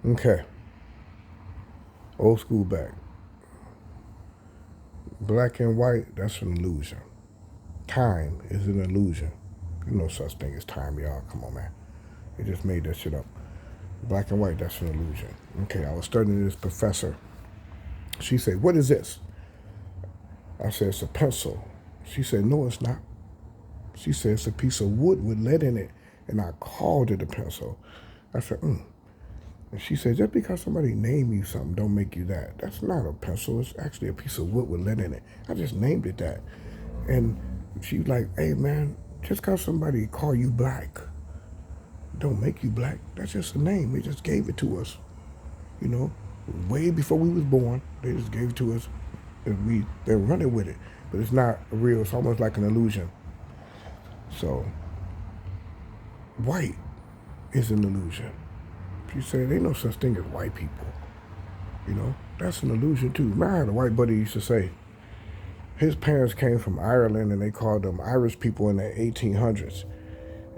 Okay, old school back. Black and white, that's an illusion. Time is an illusion. There's no such thing as time, y'all. Come on, man. They just made that shit up. Black and white, that's an illusion. Okay, I was studying this professor. She said, "What is this?" I said, "It's a pencil." She said, "No, it's not." She said, "It's a piece of wood with lead in it." And I called it a pencil. I said, And she said, "Just because somebody named you something don't make you that. That's not a pencil. It's actually a piece of wood with lead in it. I just named it that." And she was like, "Hey, man, just because somebody call you black don't make you black. That's just a name. They just gave it to us, you know, way before we was born. They just gave it to us, and they're running with it. But it's not real. It's almost like an illusion. So white is an illusion." She said, "Ain't no such thing as white people. You know, that's an illusion too." Man, I had a white buddy used to say his parents came from Ireland and they called them Irish people in the 1800s.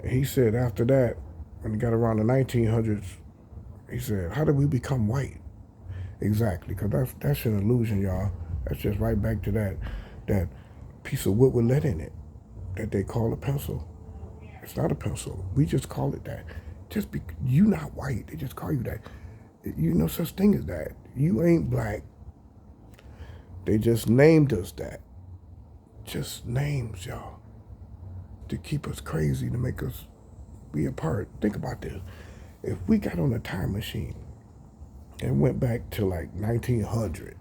And he said after that, when he got around the 1900s, he said, "How did we become white?" Exactly, because that's an illusion, y'all. That's just right back to that piece of wood with lead in it that they call a pencil. It's not a pencil. We just call it that. Just be you not white. They just call you that. You no such thing as that. You ain't black. They just named us that. Just names, y'all, to keep us crazy, to make us be apart. Think about this. If we got on a time machine and went back to like 1900,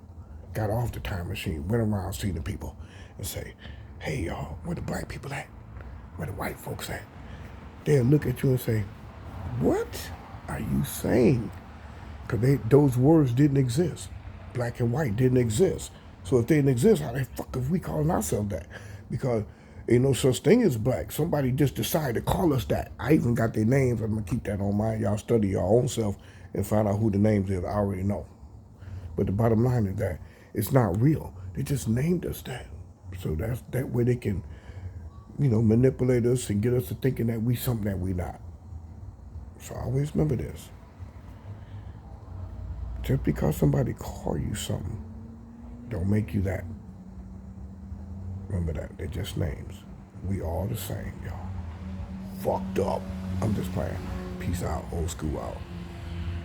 got off the time machine, went around seeing the people and say, "Hey, y'all, where the black people at? Where the white folks at?" They'll look at you and say, "What are you saying?" Because those words didn't exist. Black and white didn't exist. So if they didn't exist, how the fuck are we calling ourselves that? Because ain't no such thing as black. Somebody just decided to call us that. I even got their names. I'm gonna keep that on mind. Y'all study your own self and find out who the names is. I already know. But the bottom line is that it's not real. They just named us that. So that's that way they can, manipulate us and get us to thinking that we something that we not. So always remember this. Just because somebody call you something don't make you that. Remember that. They're just names. We all the same, y'all. Fucked up. I'm just playing. Peace out. Old school out.